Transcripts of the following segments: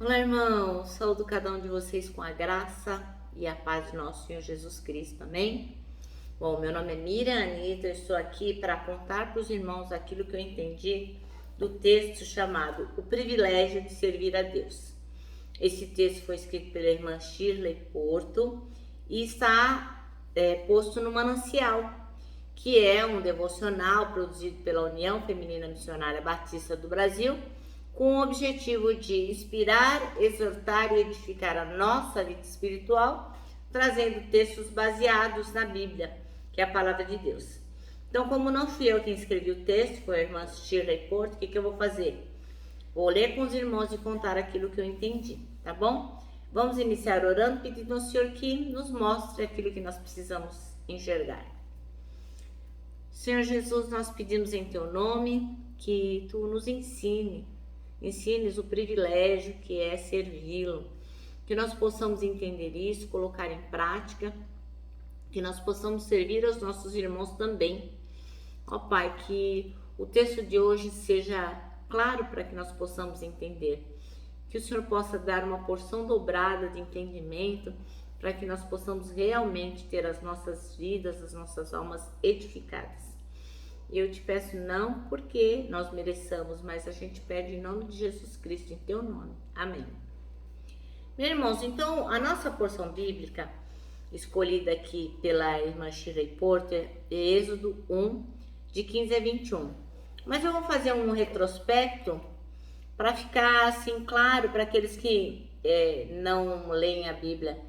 Olá, irmãos. Saúdo cada um de vocês com a graça e a paz de nosso Senhor Jesus Cristo. Amém? Bom, meu nome é Miriam Anitta. Eu estou aqui para contar para os irmãos aquilo que eu entendi do texto chamado O Privilégio de Servir a Deus. Esse texto foi escrito pela irmã Shirley Porto e está posto no Manancial, que é um devocional produzido pela União Feminina Missionária Batista do Brasil, com o objetivo de inspirar, exortar e edificar a nossa vida espiritual, trazendo textos baseados na Bíblia, que é a palavra de Deus. Então, como não fui eu quem escrevi o texto, foi a irmã Shirley Porto, o que eu vou fazer? Vou ler com os irmãos e contar aquilo que eu entendi, tá bom? Vamos iniciar orando, pedindo ao Senhor que nos mostre aquilo que nós precisamos enxergar. Senhor Jesus, nós pedimos em Teu nome que Tu nos ensines o privilégio que é servi-lo, que nós possamos entender isso, colocar em prática, que nós possamos servir aos nossos irmãos também. Ó Pai, que o texto de hoje seja claro para que nós possamos entender, que o Senhor possa dar uma porção dobrada de entendimento para que nós possamos realmente ter as nossas vidas, as nossas almas edificadas. Eu te peço não porque nós mereçamos, mas a gente pede em nome de Jesus Cristo, em teu nome. Amém. Meus irmãos, então a nossa porção bíblica, escolhida aqui pela irmã Shirley Porter, é Êxodo 1, de 15 a 21. Mas eu vou fazer um retrospecto para ficar assim claro para aqueles que não leem a Bíblia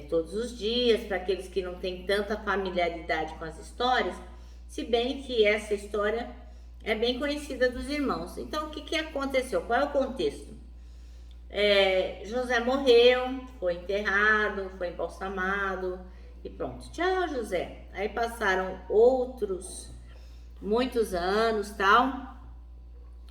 todos os dias, para aqueles que não têm tanta familiaridade com as histórias, se bem que essa história é bem conhecida dos irmãos. Então, o que aconteceu? Qual é o contexto? José morreu, foi enterrado, foi embalsamado e pronto. Tchau, José. Aí passaram muitos anos, tal.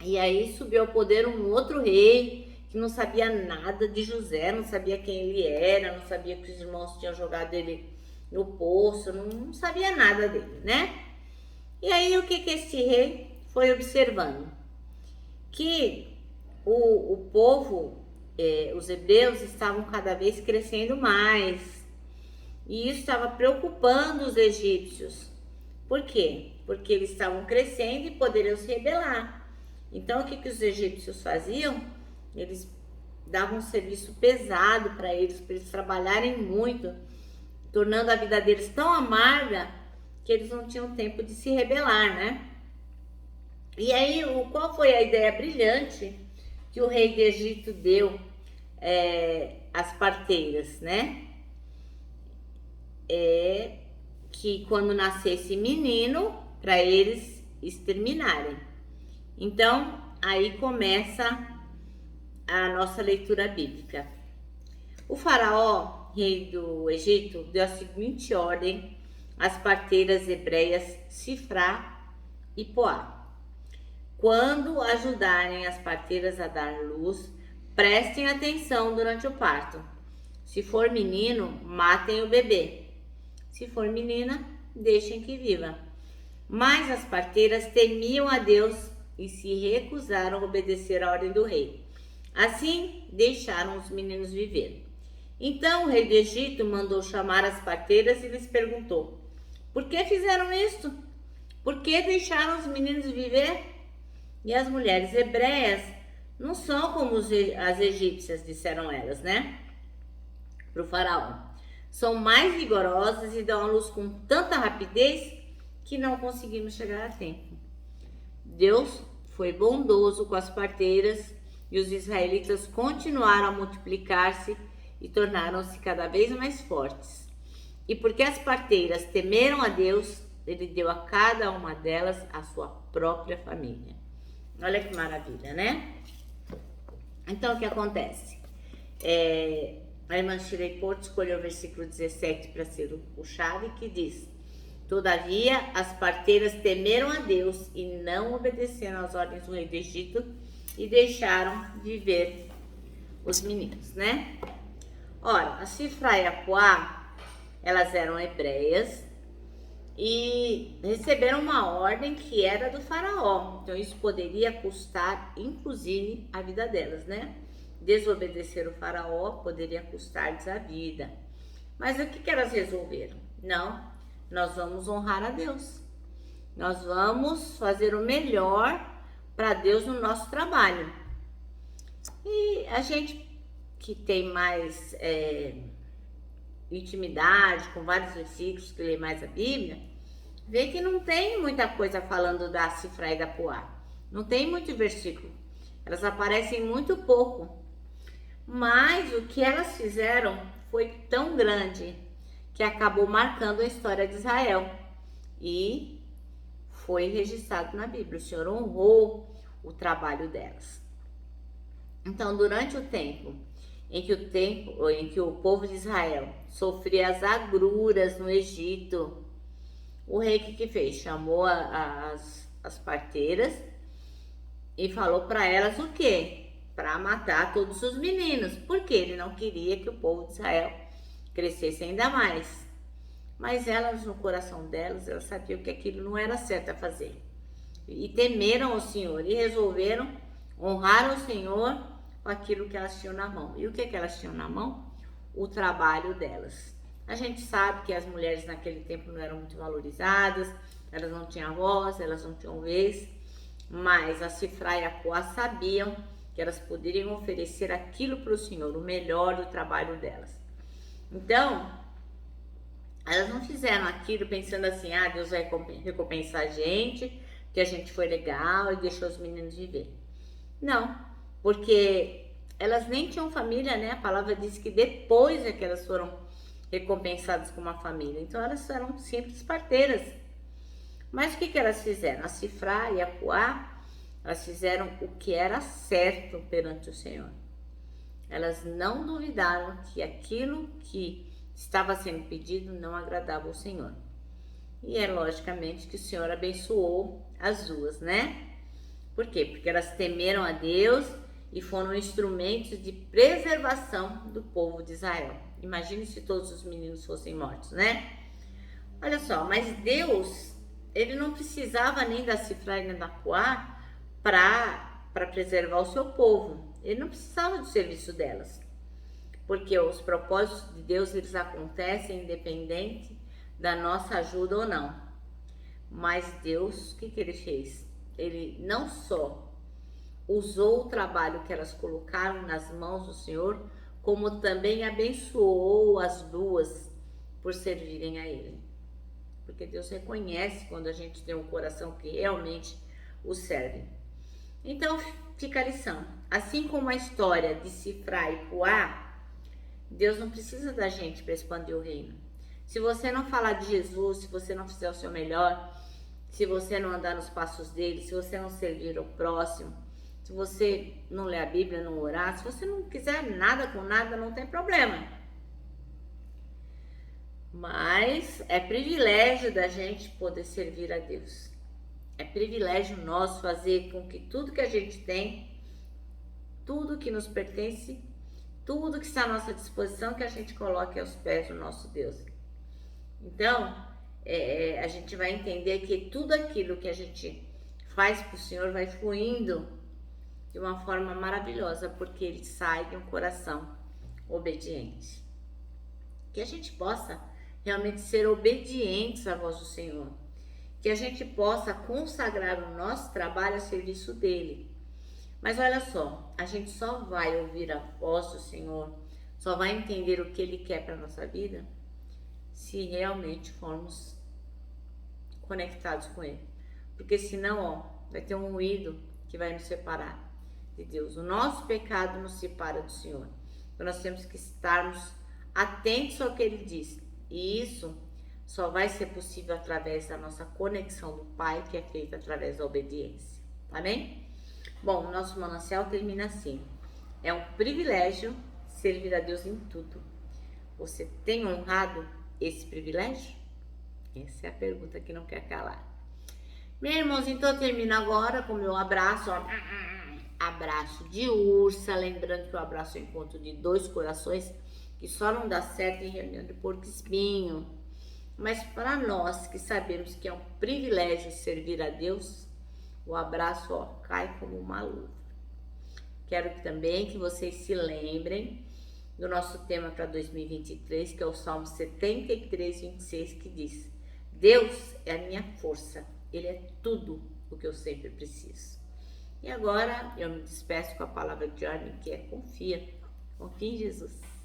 E aí subiu ao poder um outro rei que não sabia nada de José, não sabia quem ele era, não sabia que os irmãos tinham jogado ele no poço, não sabia nada dele, né? E aí o que esse rei foi observando? Que o povo, os hebreus, estavam cada vez crescendo mais. E isso estava preocupando os egípcios. Por quê? Porque eles estavam crescendo e poderiam se rebelar. Então o que os egípcios faziam? Eles davam um serviço pesado para eles trabalharem muito, tornando a vida deles tão amarga que eles não tinham tempo de se rebelar, né? E aí, qual foi a ideia brilhante que o rei do Egito deu às parteiras, né? Que quando nascesse menino, para eles exterminarem. Então, aí começa a nossa leitura bíblica. O faraó, rei do Egito, deu a seguinte ordem às parteiras hebreias Sifrá e Poá: quando ajudarem as parteiras a dar luz, prestem atenção durante o parto. Se for menino, matem o bebê. Se for menina, deixem que viva. Mas as parteiras temiam a Deus e se recusaram a obedecer a ordem do rei. Assim, deixaram os meninos viver. Então o rei do Egito mandou chamar as parteiras e lhes perguntou: por que fizeram isto? Por que deixaram os meninos viver? E as mulheres hebreias não são como as egípcias, disseram elas, né? Para o faraó. São mais vigorosas e dão à luz com tanta rapidez que não conseguimos chegar a tempo. Deus foi bondoso com as parteiras e os israelitas continuaram a multiplicar-se e tornaram-se cada vez mais fortes. E porque as parteiras temeram a Deus, ele deu a cada uma delas a sua própria família. Olha que maravilha, né? Então, o que acontece? A irmã Shirley Porto escolheu o versículo 17 para ser o chave, que diz: todavia, as parteiras temeram a Deus e não obedeceram às ordens do rei do Egito e deixaram viver os meninos, né? Ora, a Sifrá e a Poá, elas eram hebreias e receberam uma ordem que era do faraó. Então isso poderia custar, inclusive, a vida delas, né? desobedecer o faraó poderia custar-lhes a vida. Mas o que elas resolveram? Não, nós vamos honrar a Deus. Nós vamos fazer o melhor para Deus no nosso trabalho. E a gente que tem mais intimidade com vários versículos, que lê mais a Bíblia, vê que não tem muita coisa falando da Sifra e da Puá. Não tem muito versículo. Elas aparecem muito pouco. Mas o que elas fizeram foi tão grande que acabou marcando a história de Israel. E foi registrado na Bíblia. O Senhor honrou o trabalho delas. Então, durante o tempo em que o povo de Israel sofria as agruras no Egito, o rei que fez? Chamou as parteiras e falou para elas o quê? Para matar todos os meninos, porque ele não queria que o povo de Israel crescesse ainda mais. Mas elas, no coração delas, elas sabiam que aquilo não era certo a fazer. E temeram o Senhor e resolveram honrar o Senhor com aquilo que elas tinham na mão. E o que elas tinham na mão? O trabalho delas. A gente sabe que as mulheres naquele tempo não eram muito valorizadas, elas não tinham voz, elas não tinham vez, mas a Sifra e a Puá sabiam que elas poderiam oferecer aquilo para o Senhor, o melhor do trabalho delas. Então, elas não fizeram aquilo pensando assim, Deus vai recompensar a gente, que a gente foi legal e deixou os meninos viver. Não, porque elas nem tinham família, né? A palavra diz que depois é que elas foram recompensadas com uma família. Então, elas eram simples parteiras. Mas o que elas fizeram? A Sifra e a Puá, elas fizeram o que era certo perante o Senhor. Elas não duvidaram que aquilo que estava sendo pedido não agradava ao Senhor. E é logicamente que o Senhor abençoou as duas, né? Por quê? Porque elas temeram a Deus e foram instrumentos de preservação do povo de Israel. Imagine se todos os meninos fossem mortos, né? Olha só, mas Deus, ele não precisava nem da Sifra nem da Puá para preservar o seu povo. Ele não precisava do serviço delas. Porque os propósitos de Deus, eles acontecem independente da nossa ajuda ou não. Mas Deus, o que ele fez? Ele não só usou o trabalho que elas colocaram nas mãos do Senhor, como também abençoou as duas por servirem a Ele. Porque Deus reconhece quando a gente tem um coração que realmente o serve. Então, fica a lição. Assim como a história de Sifra e Puá, Deus não precisa da gente para expandir o reino. Se você não falar de Jesus, se você não fizer o seu melhor, se você não andar nos passos dele, se você não servir ao próximo, se você não ler a Bíblia, não orar, se você não quiser nada com nada, não tem problema. Mas é privilégio da gente poder servir a Deus. É privilégio nosso fazer com que tudo que a gente tem, tudo que nos pertence, tudo que está à nossa disposição, que a gente coloque aos pés do nosso Deus. Então, a gente vai entender que tudo aquilo que a gente faz para o Senhor vai fluindo de uma forma maravilhosa, porque ele sai de um coração obediente. Que a gente possa realmente ser obedientes à voz do Senhor. Que a gente possa consagrar o nosso trabalho a serviço dele. Mas olha só, a gente só vai ouvir a voz do Senhor, só vai entender o que ele quer para a nossa vida, se realmente formos conectados com ele. Porque senão, vai ter um ruído que vai nos separar de Deus. O nosso pecado nos separa do Senhor. Então nós temos que estarmos atentos ao que ele diz. E isso só vai ser possível através da nossa conexão do Pai, que é feita através da obediência. Amém? Bom, o nosso manancial termina assim. É um privilégio servir a Deus em tudo. Você tem honrado esse privilégio? Essa é a pergunta que não quer calar. Meus irmãos, então eu termino agora com o meu abraço. Abraço de ursa. Lembrando que o abraço é o encontro de dois corações, que só não dá certo em reunião de porco-espinho. Mas para nós que sabemos que é um privilégio servir a Deus, o abraço cai como uma luva. Quero também que vocês se lembrem do nosso tema para 2023, que é o Salmo 73, 26, que diz: Deus é a minha força, Ele é tudo o que eu sempre preciso. E agora eu me despeço com a palavra de ordem, que é confia em Jesus.